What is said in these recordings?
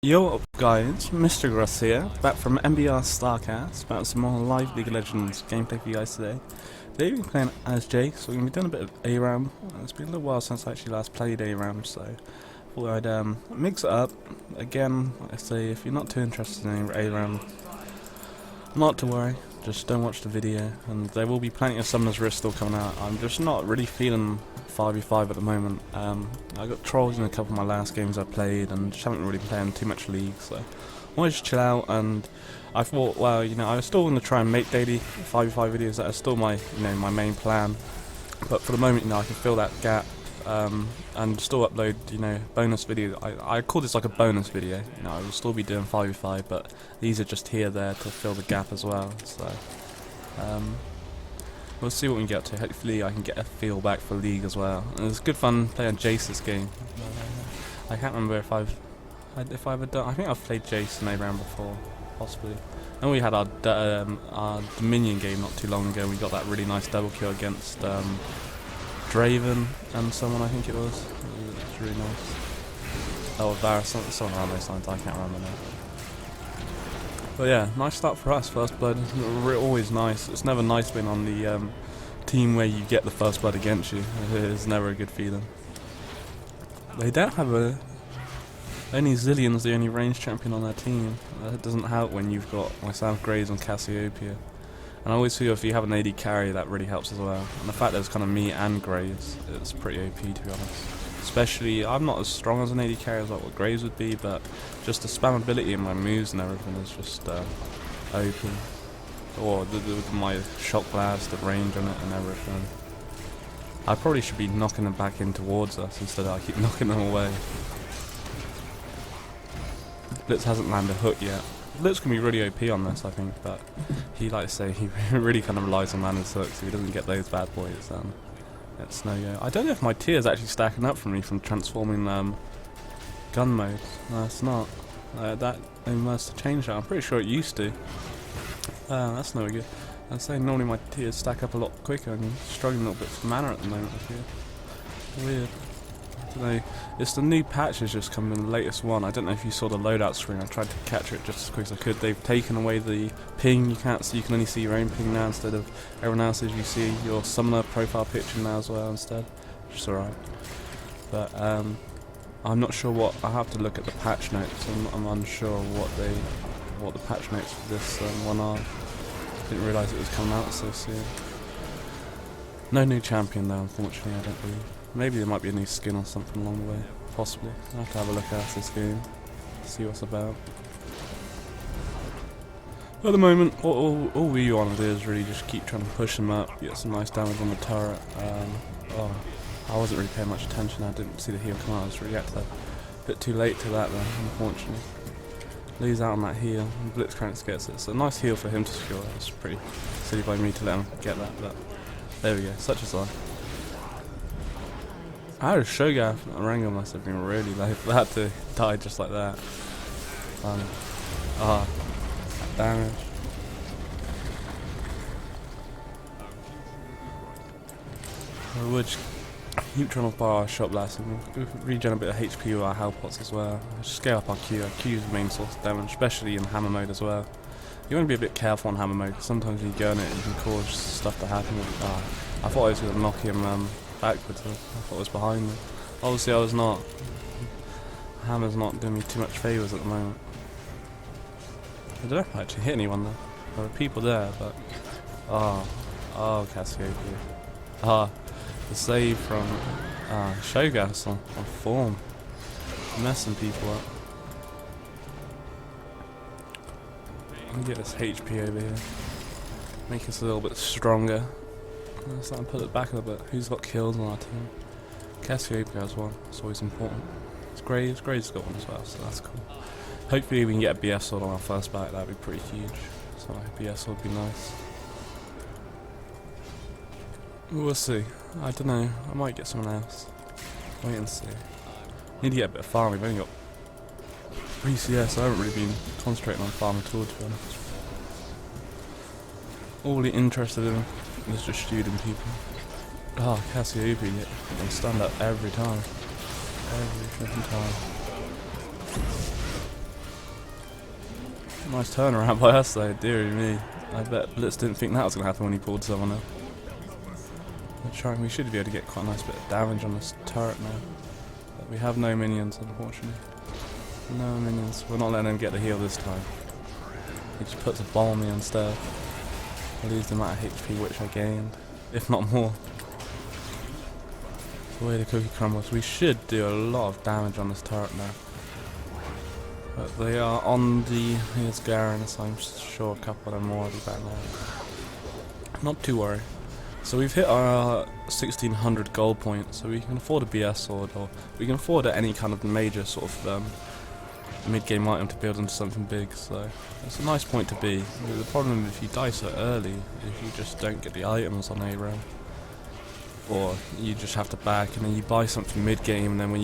Yo up guys, Mr. Gross here, back from MBR Starcast, about some more live League of Legends gameplay for you guys today. Today we're playing as Jayce, so we're going to be doing a bit of Aram. It's been a little while since I actually last played Aram, so I thought I'd mix it up. Again, like I say, if you're not too interested in Aram, not to worry, just don't watch the video, and there will be plenty of Summoner's Rift still coming out. I'm just not really feeling 5v5 at the moment. I got trolled in a couple of my last games I played and just haven't really played too much League, so I wanted to chill out. And I thought, well, I was still going to try and make daily 5v5 videos. That is still my my main plan, but for the moment, I can fill that gap and still upload bonus video. I call this like a bonus video. I will still be doing 5v5, but these are just here there to fill the gap as well. So we'll see what we can get to. Hopefully I can get a feel back for League as well. And it's good fun playing Jayce this game. I can't remember if I've ever done. I think I've played Jayce and Aram before, possibly. And we had our Dominion game not too long ago. We got that really nice double kill against Draven and someone, I think it was. It was really nice. Oh, Varus, someone around those lines. I can't remember now. But yeah, nice start for us. First blood is always nice. It's never nice being on the team where you get the first blood against you. It is never a good feeling. They don't have only Zillion's the only range champion on their team. That doesn't help when you've got myself, Graves, and Cassiopeia. And I always feel if you have an AD carry, that really helps as well. And the fact that it's kind of me and Graves, it's pretty OP to be honest. Especially, I'm not as strong as an AD carry as like what Graves would be, but just the spammability in my moves and everything is just OP. Or my shock blast, the range on it and everything. I probably should be knocking them back in towards us instead of I keep knocking them away. Blitz hasn't landed a hook yet. Blitz can be really OP on this, I think, but he, like I say, he really kind of relies on landing hooks. If he doesn't get those bad boys, then it's no go. I don't know if my tier is actually stacking up for me from transforming gun mode. No, it's not. They must have changed that. I'm pretty sure it used to. That's no good. I'd say normally my tiers stack up a lot quicker, and I'm struggling a little bit for mana at the moment. I feel weird. I don't know. It's the new patch has just come in, the latest one. I don't know if you saw the loadout screen. I tried to capture it just as quick as I could. They've taken away the ping. You can't see. You can only see your own ping now instead of everyone else's. You see your summoner profile picture now as well instead, which is alright. But I'm not sure what. I have to look at the patch notes. I'm unsure what the patch notes for this one are. Didn't realise it was coming out so soon. No new champion though, unfortunately. I don't believe. Maybe there might be a new skin or something along the way. Possibly. I'll have to have a look at this game, see what's about. At the moment, all we want to do is really just keep trying to push them up, get some nice damage on the turret. I wasn't really paying much attention. I didn't see the heal come out. I was reacting a bit too late to that, though, unfortunately. Lose out on that heal. Blitzcrank gets it. It's a nice heal for him to score. It's pretty silly by me to let him get that, but there we go. Such is life. I had a Shogath. Aram must have been really low for that to die just like that. That damage. I would keep trying to bar our shot blast and regen a bit of HP with our health pots as well. Just scale up our Q. Our Q is the main source of damage, especially in hammer mode as well. You want to be a bit careful on hammer mode because sometimes when you go in it, you can cause stuff to happen. I thought I was going to knock him backwards. I thought it was behind me. Obviously I was not. Hammer's not doing me too much favours at the moment. I don't know if I actually hit anyone though. There were people there, but Cassiopeia. The save from Shogas on form. Messing people up. Let me get this HP over here. Make us a little bit stronger. Let's let him put it back a little bit. Who's got kills on our team? Cassiopeia has one. It's always important. It's Graves. Graves got one as well, so that's cool. Hopefully we can get a BS sword on our first back. That'd be pretty huge. So a BS sword would be nice. We'll see. I don't know. I might get someone else. Wait and see. Need to get a bit of farming. We've only got 3 CS. I haven't really been concentrating on farm at all, to be honest. All really interested in is just shooting people. Cassiopeia, they stand up every time. Every freaking time. Nice turnaround by us though, dearie me. I bet Blitz didn't think that was going to happen when he pulled someone up. We should be able to get quite a nice bit of damage on this turret now. But we have no minions, unfortunately. No minions. We're not letting him get the heal this time. He just puts a bomb on me instead. I lose the amount of HP which I gained, if not more. The way the cookie crumbles. We should do a lot of damage on this turret now. But they are on the... Here's Garen, so I'm sure a couple of them more will be back there. Not too worried. So we've hit our 1600 gold point, so we can afford a BS sword, or we can afford any kind of major sort of mid-game item to build into something big, so it's a nice point to be. The problem if you die so early is you just don't get the items on Aram. Or you just have to back and then you buy something mid-game, and then when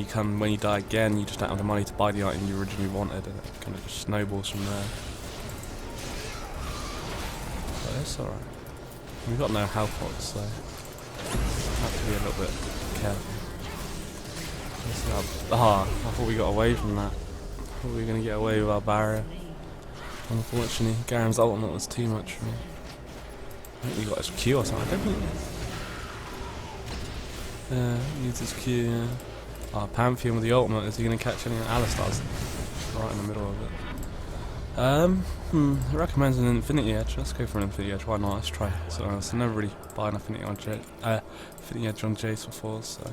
you die again you just don't have the money to buy the item you originally wanted, and it kind of just snowballs from there. But it's alright. We've got no health pots, so have to be a little bit careful. I thought we got away from that. I thought we were going to get away with our barrier. Unfortunately, Garen's ultimate was too much for me. I think he got his Q or something, I don't think. Yeah, he needs his Q, yeah. Pantheon with the ultimate, is he going to catch any of Alistar's? Right in the middle of it. I recommend an Infinity Edge. Let's go for an Infinity Edge, why not? Let's try something else. I've never really bought an Infinity Edge on Jayce before, so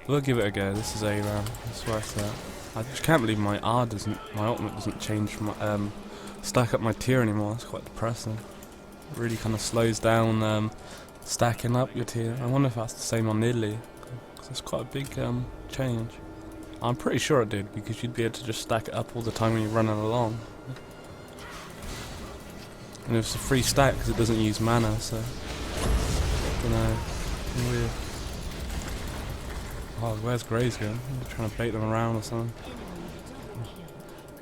we'll give it a go. This is Aram, it's worth that. I just can't believe my ultimate doesn't change from stack up my tier anymore. It's quite depressing. It really kind of slows down stacking up your tier. I wonder if that's the same on Italy, because it's quite a big change. I'm pretty sure it did, because you'd be able to just stack it up all the time when you're running along. And it's a free stack because it doesn't use mana, so I don't know. Weird. Oh, where's Graves going? I'm trying to bait them around or something.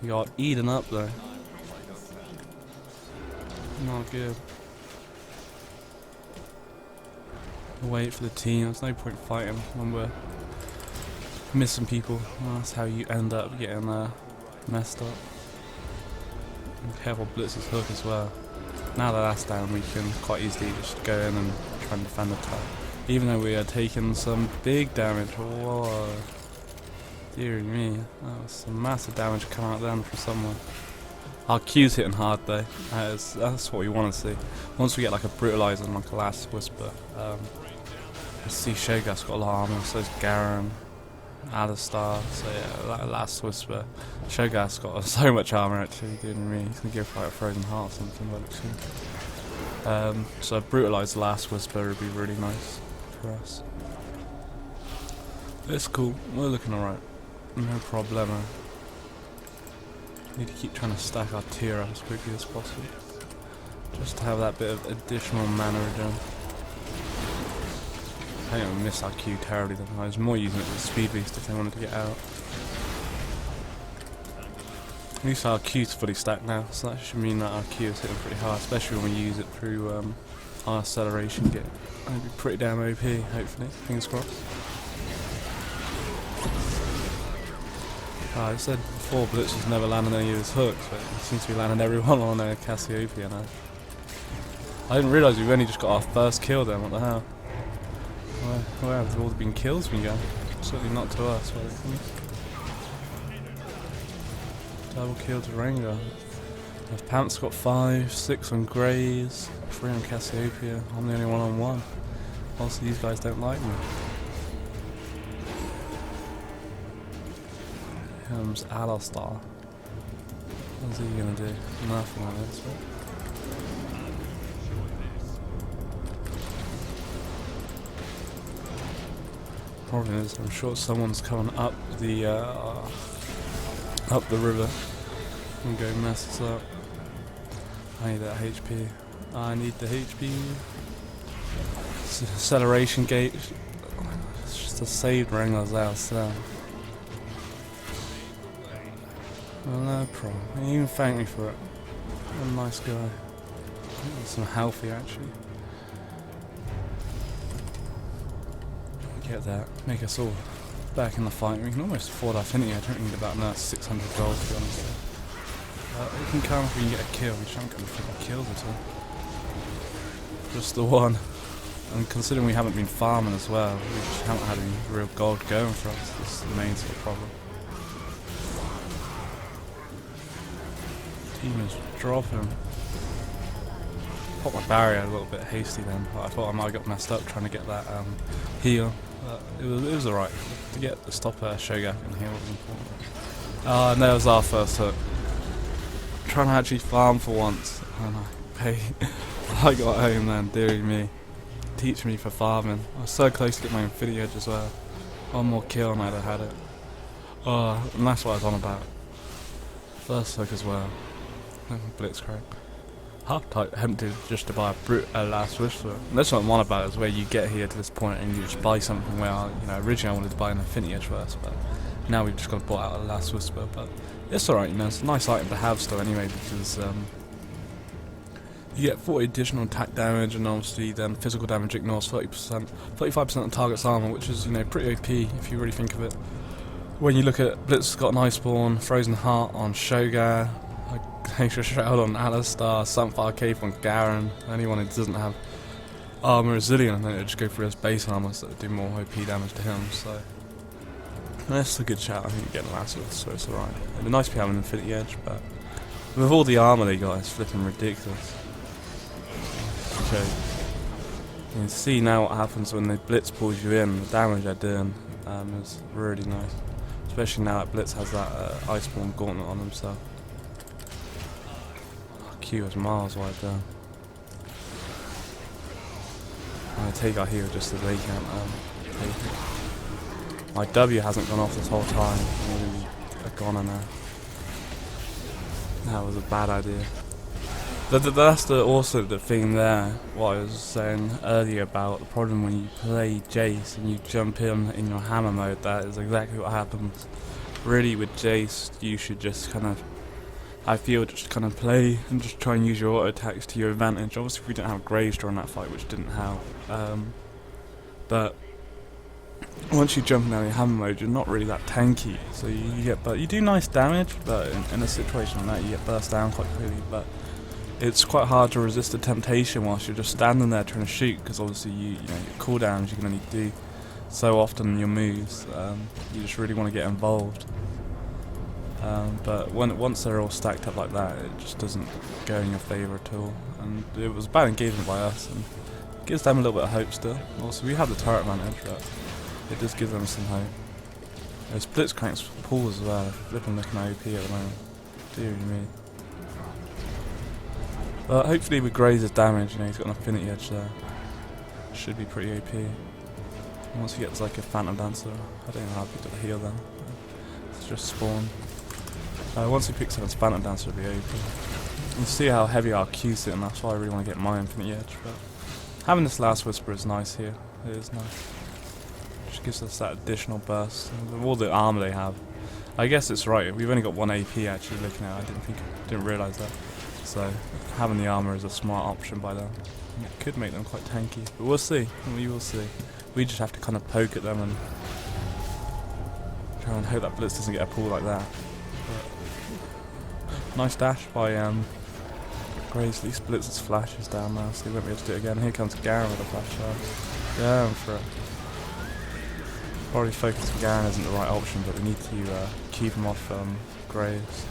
You got Eden up though. Not good. Wait for the team. There's no point fighting when we're missing people. Well, that's how you end up getting messed up. And careful Blitz's hook as well. Now that that's down, we can quite easily just go in and try and defend the top. Even though we are taking some big damage. Whoa. Dear me. That was some massive damage coming out there from someone. Our Q's hitting hard though. That's what we want to see. Once we get like a brutalizer and like a last whisper. Let's see, Shogat's got a lot of armor, so is Garen. Alistar, so yeah, that last whisper. Shogat's got so much armor actually, didn't me. He's gonna give like a frozen heart or something like that. So brutalize the last whisper would be really nice for us. It's cool, we're looking alright. No problemo. Need to keep trying to stack our tier up as quickly as possible. Just to have that bit of additional mana regen. I think I missed our Q terribly then. I was more using it as a speed boost if they wanted to get out. At least our Q's fully stacked now, so that should mean that our Q is hitting pretty hard, especially when we use it through our acceleration kit. It'll be pretty damn OP, hopefully. Fingers crossed. I said before Blitz was never landing any of his hooks, but he seems to be landing everyone on Cassiopeia now. I didn't realise we've only just got our first kill then, what the hell? Where have all been kills been going? Certainly not to us, but double kill to Rengar. If Pant's got 5, 6 on Grays, 3 on Cassiopeia, I'm the only one on 1. Also, these guys don't like me. Here comes Alistar. What's he gonna do? Nothing like this, right? Problem is, I'm sure someone's coming up the river and go mess us up. I need that HP. I need the HP. Acceleration gate. It's just a saved Rengar's house there. Well, no problem. He even thanked me for it. What a nice guy. Some healthy actually. Get that, make us all back in the fight. We can almost afford our Infinity. I don't need about another 600 gold to be honest. can come if we can get a kill. We just haven't got any freaking kills at all. Just the one. And considering we haven't been farming as well, we just haven't had any real gold going for us. This is the main sort of problem. Team is dropping. Popped my barrier a little bit hasty then. I thought I might have got messed up trying to get that heal. But it was alright. To get the stopper Shogun and heal was important. And there was our first hook. Trying to actually farm for once. And I got home then, dearie me. Teach me for farming. I was so close to get my Infinity Edge as well. One more kill and I'd have had it. Oh, and that's what I was on about. First hook as well. Blitzcrank. Half tempted just to buy a last whisper. And that's what I'm on about, is where you get here to this point and you just buy something where originally I wanted to buy an Infinity Edge first, but now we've just got to buy out a last whisper. But it's alright, it's a nice item to have still anyway, because you get 40 additional attack damage, and obviously then physical damage ignores 35% of target's armor, which is pretty OP if you really think of it. When you look at Blitz's got an Iceborne, Frozen Heart on Shogun, Glacier Shroud on Alistar, Sunfire Cape on Garen. Anyone who doesn't have armor is Zillion, and then it'll just go for his base armor, so it'll do more OP damage to him. So that's a good shout. I think you're getting last with, so it's alright. It'd be nice to have an Infinity Edge, but with all the armor they got, it's flipping ridiculous. So you can see now what happens when the Blitz pulls you in. The damage they're doing is really nice, especially now that Blitz has that Iceborne Gauntlet on himself. Q is miles wide down. I'm going to take our heal just so they can't take it. My W hasn't gone off this whole time. Maybe a goner now. That was a bad idea. That's also the thing there, what I was saying earlier about the problem when you play Jayce and you jump in your hammer mode. That is exactly what happens. Really with Jayce, you should just I feel just play and just try and use your auto attacks to your advantage. Obviously we didn't have Graves during that fight, which didn't help. But once you jump down your hammer mode, you're not really that tanky. So you do nice damage, but in a situation like that, you get burst down quite quickly. But it's quite hard to resist the temptation whilst you're just standing there trying to shoot, because obviously your cooldowns you can only do so often in your moves. You just really want to get involved. But once they're all stacked up like that, it just doesn't go in your favour at all. And it was bad engagement by us, and it gives them a little bit of hope still. Also, we have the turret advantage, but it does give them some hope. There's Blitzcrank's pull as well, flipping looking OP at the moment. Dear me. But hopefully with Grazer's damage, he's got an Infinity Edge there. Should be pretty OP. Once he gets like a Phantom Dancer, I don't know how to get the heal then. It's just spawn. Once he picks up his Phantom Dancer, it'll be OP. You see how heavy our Q's sitting, that's why I really want to get my Infinity Edge. But having this last Whisper is nice here. It is nice. Just gives us that additional burst. And all the armor they have. I guess it's right. We've only got 1 AP actually looking at it. I didn't realise that. So having the armor is a smart option by them. It could make them quite tanky, but we'll see. We will see. We just have to poke at them and try and hope that Blitz doesn't get a pull like that. But nice dash by Graves. At least Blitz's flash is down now, so he won't be able to do it again. Here comes Garen with a flash shot. Going for it. Probably focusing Garen isn't the right option, but we need to keep him off Graves.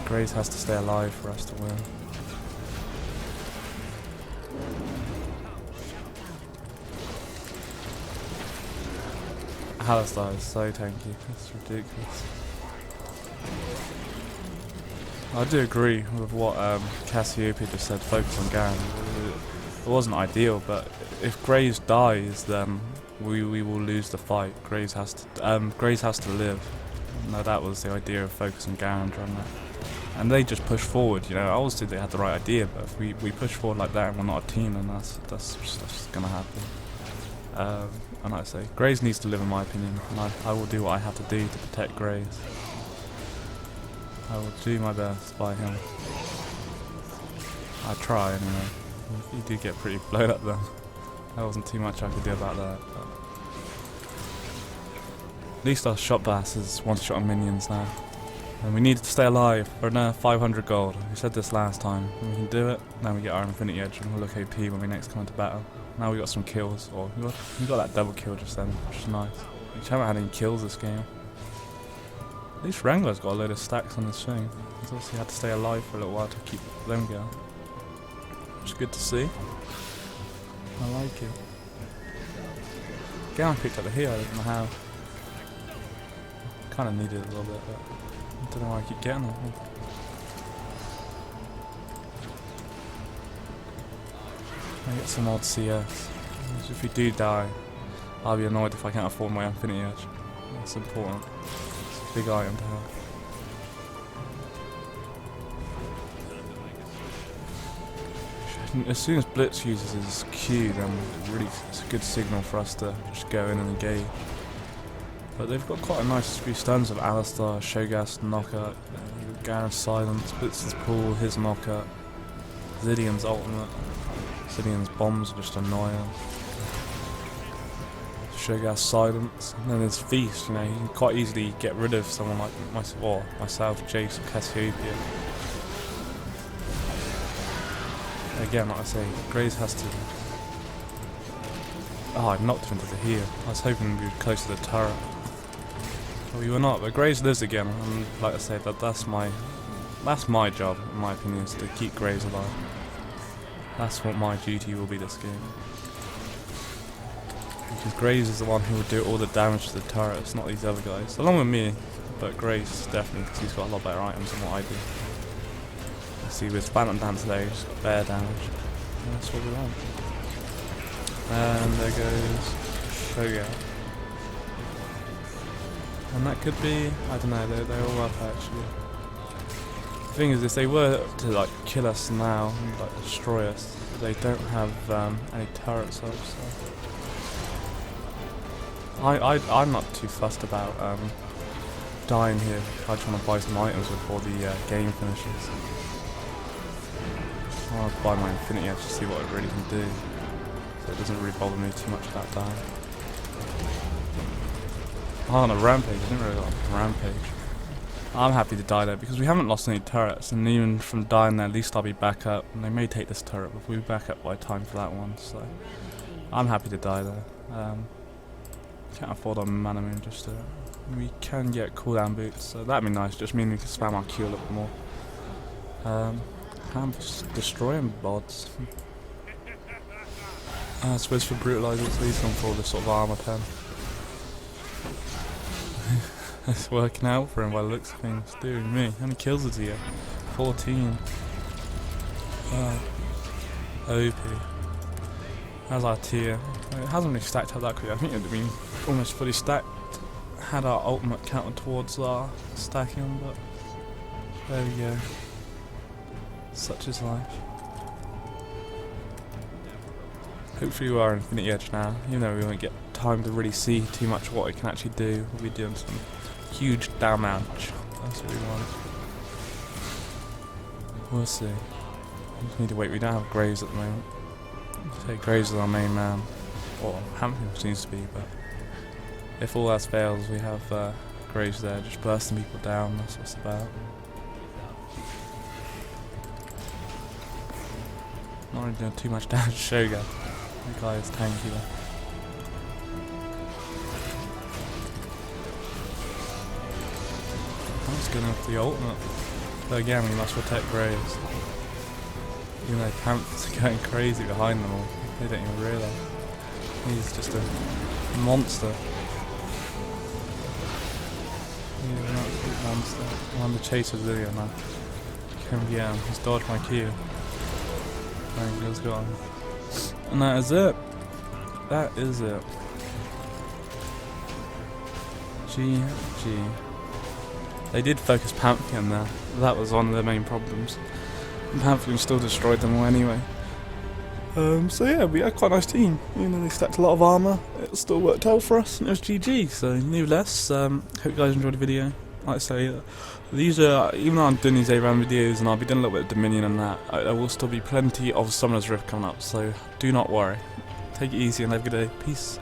Graves has to stay alive for us to win. Alistar is so tanky, it's ridiculous. I do agree with what Cassiopeia just said, focus on Garen. It wasn't ideal, but if Graves dies, then we will lose the fight. Graves has to live. No, that was the idea of focusing Garen on that. And they just push forward, I always think they had the right idea, but if we push forward like that and we're not a team, then that's just going to happen. And like I say, Graves needs to live in my opinion, and I will do what I have to do to protect Graves. I will do my best by him. I try anyway. He did get pretty blown up then. There wasn't too much I could do about that. But at least our shot blast is one-shot on minions now. And we need to stay alive for another 500 gold. We said this last time. When we can do it, then we get our Infinity Edge and we'll look OP when we next come into battle. Now we got some kills, or we got that double kill just then, which is nice. We haven't had any kills this game. At least Wrangler's got a load of stacks on this thing. He's obviously had to stay alive for a little while to keep them going. Which is good to see. I like it. Again, I picked up the heal, I don't know how. Kind of needed it a little bit, but I don't know why I keep getting it. I get some odd CS. If we do die, I'll be annoyed if I can't afford my Infinity Edge. That's important. It's a big item to have. As soon as Blitz uses his Q, then really it's a good signal for us to just go in and engage. But they've got quite a nice few stuns of Alistar, Shogas, knockup, Gareth's silence, Blitz's pull, his knockup, Zidian's ultimate. Zidian's bombs are just annoying. Shogas silence, and then there's Feast. You know, you can quite easily get rid of someone like myself, Jayce, or Cassiopeia. Again, like I say, Graves has to. Oh, I knocked him into the heel. I was hoping we were close to the turret. But we were not, but Graves lives again, and like I say, that's my job, in my opinion, is to keep Graves alive. That's what my duty will be this game. Because Graves is the one who will do all the damage to the turret, it's not these other guys. Along with me, but Graves definitely, because he's got a lot better items than what I do. See, with Phantom Dance there, he's got bear damage. And that's what we want. And there goes Shoga. And that could be, I don't know, they're all up actually. The thing is, if they were to like kill us now and like destroy us, they don't have any turrets up, so I'm not too fussed about dying here. I just want to buy some items before the game finishes. I'll buy my Infinity Edge to see what it really can do, so it doesn't really bother me too much about dying. Oh, on a rampage, I didn't really like a rampage. I'm happy to die there because we haven't lost any turrets, and even from dying there, at least I'll be back up. And they may take this turret, but we'll be back up by time for that one, so I'm happy to die there. Can't afford a mana moon just to. We can get cooldown boots, so that'd be nice, just mean we can spam our Q a little more. I'm just destroying bots. I suppose for brutalizers, he's gone for this sort of armor pen. It's working out for him by the looks of things. Dear me, how many kills is he at? 14. OP. How's our tier? It hasn't really stacked up that quickly. I think it would have been almost fully stacked had our ultimate counted towards our stacking, but there we go. Such is life. Hopefully we are Infinity Edge now, even though we won't get time to really see too much what it can actually do. We'll be doing some huge damage. That's what we want. We'll see. We just need to wait. We don't have Graves at the moment. I'd say Graves is our main man. Or Hampton seems to be, but if all else fails, we have Graves there, just bursting people down. That's what it's about. Not really doing too much damage to Shoga. The guy is tanky there. I'm just going for the ultimate. But again, we must protect Graves. Even though Panthers are going crazy behind them all. They don't even realise. He's just a monster. He's an absolute monster. I'm the chaser video now. Come get him. He's dodged my Q. And he's gone. And that is it. That is it. GG. They did focus Pantheon there. That was one of their main problems. And Pantheon still destroyed them all anyway. So yeah, we had quite a nice team. You know, they stacked a lot of armour. It still worked out for us, and it was GG. So nevertheless, hope you guys enjoyed the video. Like I say, these are, even though I'm doing these Aram videos and I'll be doing a little bit of Dominion and that, there will still be plenty of Summoner's Rift coming up. So do not worry. Take it easy and have a good day. Peace.